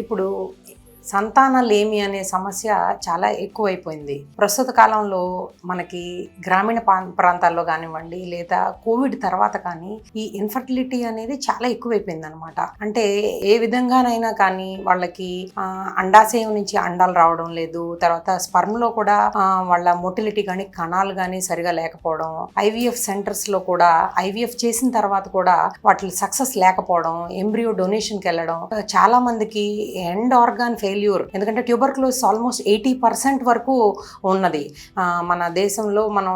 ఇప్పుడు సంతానలేమి అనే సమస్య చాలా ఎక్కువైపోయింది. ప్రస్తుత కాలంలో మనకి గ్రామీణ ప్రాంతాల్లో కానివ్వండి, లేదా కోవిడ్ తర్వాత కానీ ఈ ఇన్ఫర్టిలిటీ అనేది చాలా ఎక్కువైపోయింది అనమాట. అంటే ఏ విధంగానైనా కానీ వాళ్ళకి అండాశయం నుంచి అండాలు రావడం లేదు, తర్వాత స్పర్మ్లో కూడా వాళ్ళ మొటిలిటీ కానీ కణాలు కానీ సరిగా లేకపోవడం, ఐవీఎఫ్ సెంటర్స్లో కూడా ఐవీఎఫ్ చేసిన తర్వాత కూడా వాటి సక్సెస్ లేకపోవడం, ఎంబ్రియో డొనేషన్కి వెళ్ళడం, చాలా మందికి ఎండ్ ఆర్గాన్ ఫెయిల్యూర్. ఎందుకంటే ట్యూబర్క్లోసిస్ ఆల్మోస్ట్ 80% వరకు ఉన్నది మన దేశంలో. మనం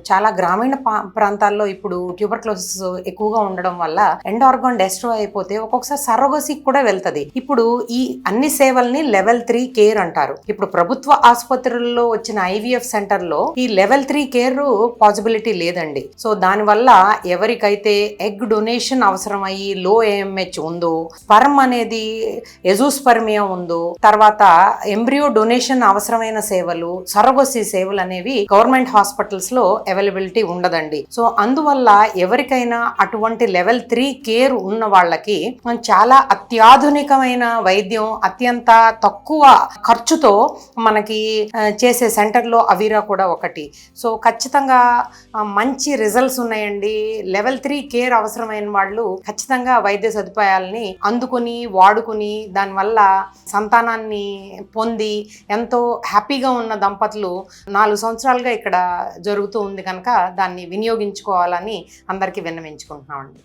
చాలా గ్రామీణ ప్రాంతాల్లో ఇప్పుడు ట్యూబర్క్లోసిస్ ఎక్కువగా ఉండడం వల్ల ఎండ్ ఆర్గాన్ డెస్ట్రాయ్ అయిపోతే ఒక్కొక్కసారి సరోగసీకి కూడా వెళ్తుంది. ఇప్పుడు ఈ అన్ని సేవల్ని లెవెల్ 3 కేర్ అంటారు. ఇప్పుడు ప్రభుత్వ ఆసుపత్రుల్లో వచ్చిన ఐవీఎఫ్ సెంటర్లో ఈ లెవెల్ 3 కేర్ పాసిబిలిటీ లేదండి. సో దానివల్ల ఎవరికైతే ఎగ్ డొనేషన్ అవసరమయ్యి లో ఏఎంహెచ్ ఉందో, స్పర్మ్ అనేది ఎజోస్పర్మియా ఉందో, తర్వాత ఎంబ్రియో డొనేషన్ అవసరమైన సేవలు, సరోగసీ సేవలు అనేవి గవర్నమెంట్ హాస్పిటల్స్ లో అవైలబిలిటీ ఉండదండి. సో అందువల్ల ఎవరికైనా అటువంటి లెవెల్ 3 కేర్ ఉన్న వాళ్ళకి చాలా అత్యాధునికమైన వైద్యం అత్యంత తక్కువ ఖర్చుతో మనకి చేసే సెంటర్లో అవీరా కూడా ఒకటి. సో ఖచ్చితంగా మంచి రిజల్ట్స్ ఉన్నాయండి. లెవెల్ 3 కేర్ అవసరమైన వాళ్ళు ఖచ్చితంగా వైద్య సదుపాయాలని అందుకుని వాడుకుని దానివల్ల సంతానాన్ని పొంది ఎంతో హ్యాపీగా ఉన్న దంపతులు 4 సంవత్సరాలుగా ఇక్కడ జరుగుతూ ఉంది కనుక దాన్ని వినియోగించుకోవాలని అందరికీ విన్నవించుకుంటున్నామండి.